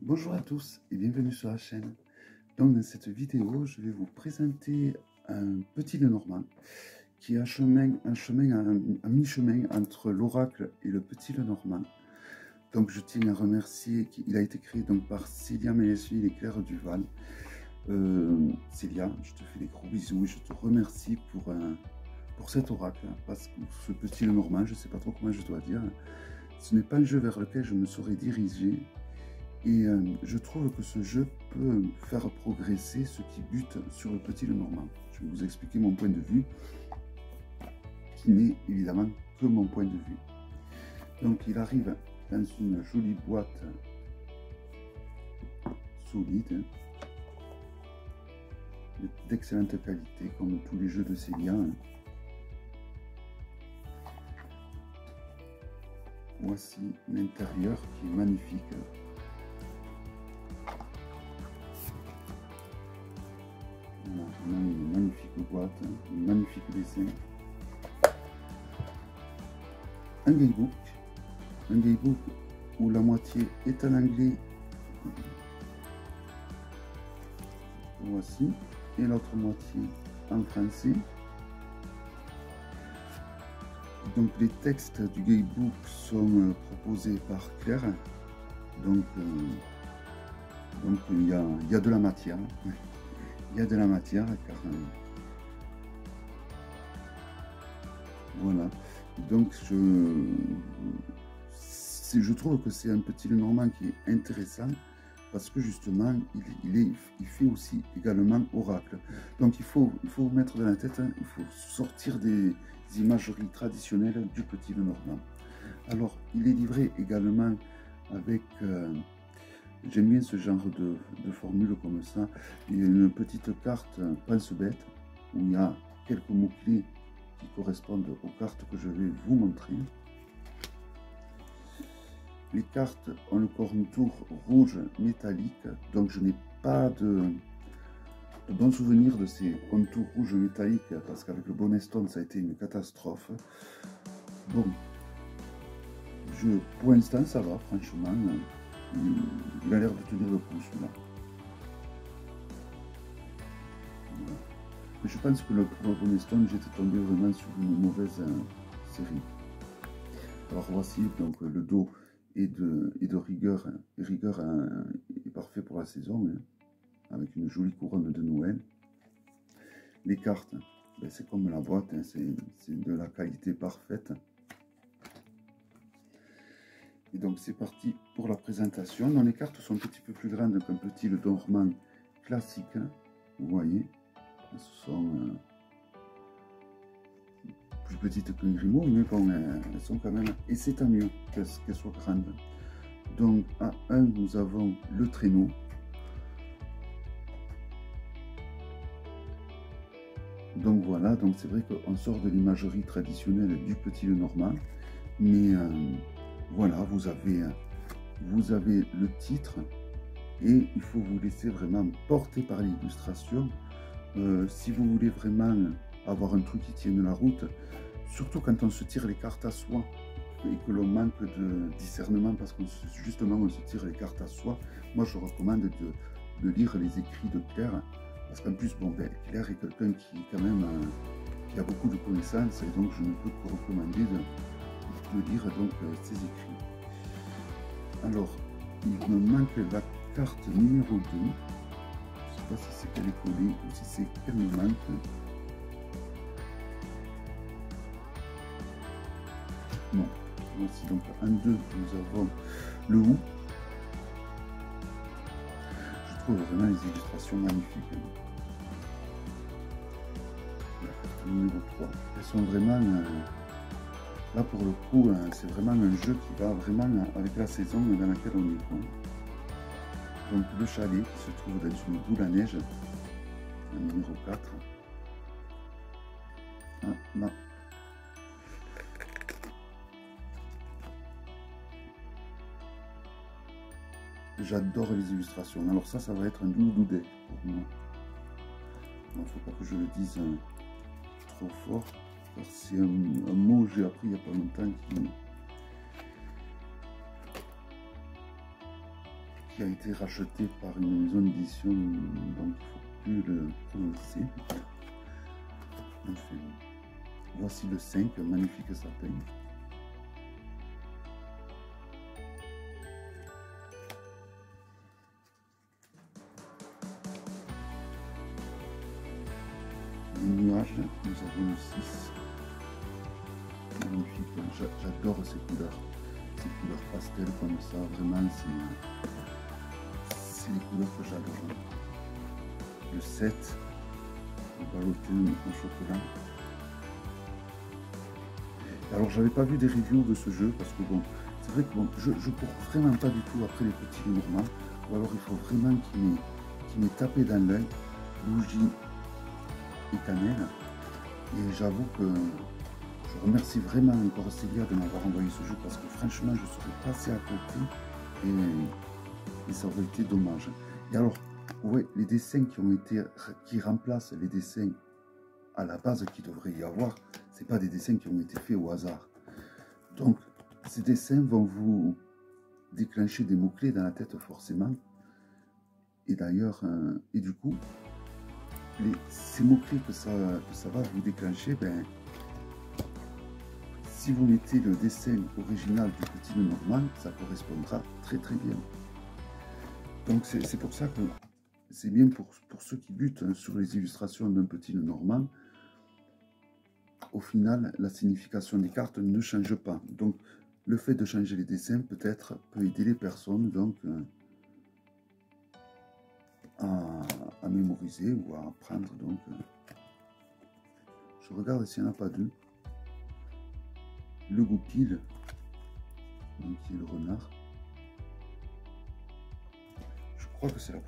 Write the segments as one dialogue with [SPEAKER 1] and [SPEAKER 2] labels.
[SPEAKER 1] Bonjour à tous et bienvenue sur la chaîne. Donc dans cette vidéo, je vais vous présenter un petit Lenormand qui est à mi-chemin entre l'oracle et le petit Lenormand. Donc je tiens à remercier qu'il a été créé donc par Célia Mélesville et Claire Duval. Célia, je te fais des gros bisous et je te remercie pour cet oracle, parce que ce petit Lenormand, je ne sais pas trop comment je dois dire, ce n'est pas un jeu vers lequel je me serais dirigé. Et je trouve que ce jeu peut faire progresser ceux qui butent sur le petit Lenormand. Je vais vous expliquer mon point de vue, qui n'est évidemment que mon point de vue. Donc il arrive dans une jolie boîte solide, d'excellente qualité, comme tous les jeux de Célia. Voici l'intérieur qui est magnifique. Voilà, on a une magnifique boîte, un magnifique dessin. Un guidebook où la moitié est en anglais, voici, et l'autre moitié en français. Donc les textes du guidebook sont proposés par Claire, donc il y a de la matière. Il y a de la matière car voilà, donc je trouve que c'est un petit Lenormand qui est intéressant parce que justement il fait aussi également oracle. Donc il faut vous mettre dans la tête, hein, il faut sortir des imageries traditionnelles du petit Lenormand. Alors il est livré également avec j'aime bien ce genre de formule comme ça. Il y a une petite carte pense-bête où il y a quelques mots-clés qui correspondent aux cartes que je vais vous montrer. Les cartes ont le contour rouge métallique, donc je n'ai pas de bons souvenirs de ces contours rouges métalliques parce qu'avec le Bonnet Stone ça a été une catastrophe. Bon, pour l'instant ça va, franchement. Il a l'air de tenir le coup celui-là. Voilà. Mais je pense que le Bonnet Stone, j'étais tombé vraiment sur une mauvaise série. Alors voici, donc le dos est de rigueur. Rigueur est parfait pour la saison, hein, avec une jolie couronne de Noël. Les cartes, ben, c'est comme la boîte, hein, c'est de la qualité parfaite. Et donc c'est parti pour la présentation. Donc, les cartes sont un petit peu plus grandes qu'un petit Lenormand classique, hein, vous voyez. Elles sont plus petites qu'un Grimaud, mais bon, elles sont quand même, et c'est tant mieux qu'elles soient grandes. Donc à 1, nous avons le traîneau. Donc voilà, donc c'est vrai qu'on sort de l'imagerie traditionnelle du petit Lenormand, mais voilà, vous avez le titre et il faut vous laisser vraiment porter par l'illustration. Si vous voulez vraiment avoir un truc qui tienne la route, surtout quand on se tire les cartes à soi et que l'on manque de discernement parce qu'on justement on se tire les cartes à soi, moi je recommande de lire les écrits de Claire, parce qu'en plus bon, ben, Claire est quelqu'un qui quand même qui a beaucoup de connaissances, et donc je ne peux que recommander de lire donc ses écrits. Alors il me manque la carte numéro 2. Je ne sais pas si c'est qu'elle est collée ou si c'est qu'elle me manque. Non. Voici donc en 2, nous avons le hou. Je trouve vraiment les illustrations magnifiques. La carte numéro 3. Elles sont vraiment... là pour le coup, c'est vraiment un jeu qui va vraiment avec la saison dans laquelle on est. Quoi. Donc le chalet qui se trouve dans une boule à neige, le numéro 4. Ah, là. J'adore les illustrations. Alors ça va être un doudou deck pour moi. Il ne faut pas que je le dise trop fort. C'est un mot que j'ai appris il n'y a pas longtemps qui a été racheté par une maison d'édition, donc il ne faut plus le prononcer. Enfin, voici le 5, magnifique sapin. Les nuages, nous avons le 6. Magnifique, j'adore ces couleurs pastel comme ça, vraiment c'est les couleurs que j'adore. Le 7, le ballotté au chocolat. Alors j'avais pas vu des reviews de ce jeu parce que bon, c'est vrai que bon, je cours vraiment pas du tout après les petits Normands, ou alors il faut vraiment qu'il m'ait tapé dans l'œil, bougie et cannelle. Et j'avoue que je remercie vraiment encore Célia de m'avoir envoyé ce jeu parce que franchement je serais passé à côté et ça aurait été dommage. Et alors, ouais, les dessins qui remplacent les dessins à la base qu'il devrait y avoir, c'est pas des dessins qui ont été faits au hasard. Donc, ces dessins vont vous déclencher des mots-clés dans la tête forcément. Et d'ailleurs, et du coup, ces mots-clés que ça va vous déclencher, ben, si vous mettez le dessin original du petit Lenormand, ça correspondra très très bien. Donc c'est pour ça que c'est bien pour ceux qui butent sur les illustrations d'un petit Lenormand. Au final, la signification des cartes ne change pas. Donc le fait de changer les dessins peut-être peut aider les personnes donc à mémoriser ou à apprendre. Donc je regarde s'il n'y en a pas deux. Le goupil, donc qui est le renard. Je crois que c'est la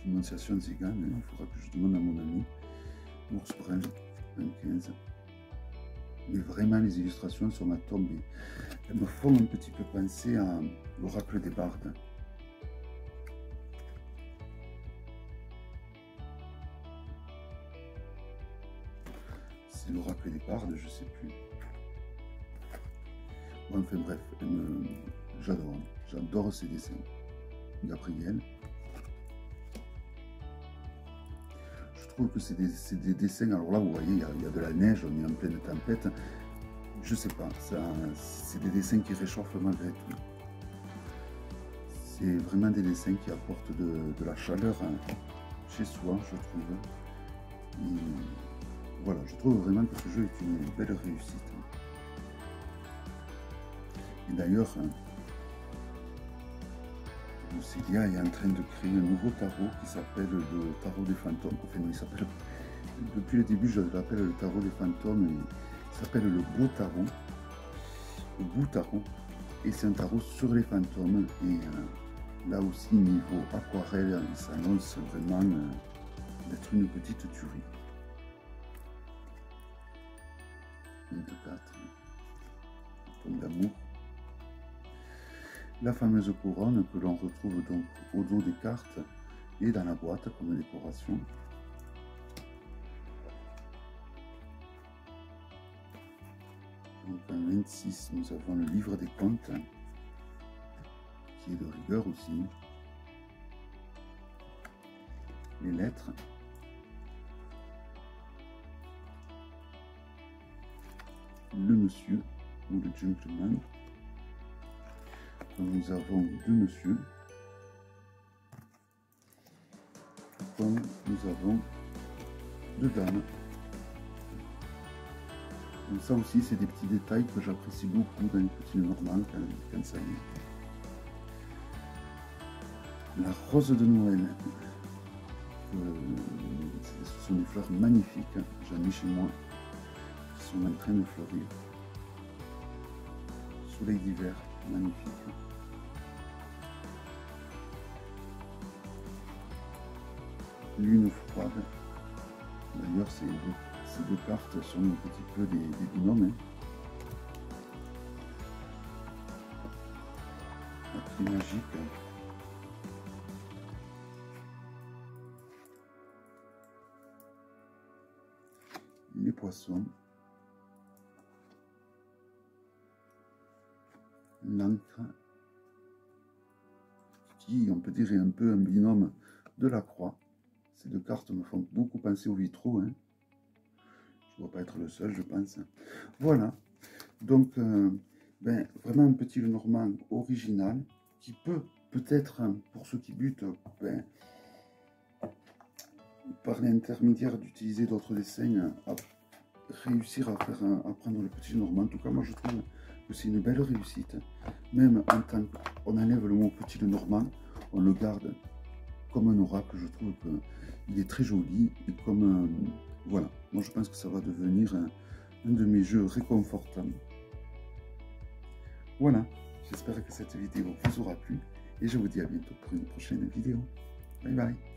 [SPEAKER 1] prononciation Zigane, il faudra que je demande à mon ami. Ours brun, 15. Mais vraiment, les illustrations sont à tomber. Elles me font un petit peu penser à l'oracle des bardes. C'est l'oracle des bardes, je sais plus. Bon, enfin bref, j'adore ces dessins. Gabriel. Je trouve que c'est des dessins, alors là vous voyez, il y a de la neige, on est en pleine tempête. Je sais pas, c'est des dessins qui réchauffent malgré tout. C'est vraiment des dessins qui apportent de la chaleur chez soi, je trouve. Et voilà, je trouve vraiment que ce jeu est une belle réussite. Et d'ailleurs, Célia est en train de créer un nouveau tarot qui s'appelle le tarot des fantômes. Enfin, il s'appelle, depuis le début, je l'appelle le tarot des fantômes. Il s'appelle le beau tarot. Le beau tarot. Et c'est un tarot sur les fantômes. Et là aussi, niveau aquarelle, il s'annonce vraiment d'être une petite tuerie. 1, 2, 4. Fantôme d'amour. La fameuse couronne que l'on retrouve donc au dos des cartes et dans la boîte comme décoration. Donc en 26, nous avons le livre des comptes, qui est de rigueur aussi. Les lettres. Le monsieur ou le gentleman. Donc nous avons deux monsieur. Comme nous avons deux dames. Donc ça aussi, c'est des petits détails que j'apprécie beaucoup dans les petits Lenormand quand ça y est. La rose de Noël. Ce sont des fleurs magnifiques. J'en ai chez moi. Qui sont en train de fleurir. Soleil d'hiver, magnifique. Lune froide. D'ailleurs, ces deux cartes sont un petit peu des binômes. La clé magique. Les poissons. L'encre qui, on peut dire, est un peu un binôme de la croix. Ces deux cartes me font beaucoup penser aux vitraux. Hein. Je ne dois pas être le seul, je pense. Voilà. Donc, vraiment un petit Lenormand original qui peut-être, pour ceux qui butent, par l'intermédiaire d'utiliser d'autres dessins, réussir à prendre le petit Lenormand. En tout cas, moi, je trouve que c'est une belle réussite. Même en tant qu'on enlève le mot petit Lenormand, on le garde comme un oracle. Je trouve qu'il est très joli et comme voilà, moi je pense que ça va devenir un de mes jeux réconfortants. Voilà, j'espère que cette vidéo vous aura plu et je vous dis à bientôt pour une prochaine vidéo. Bye bye.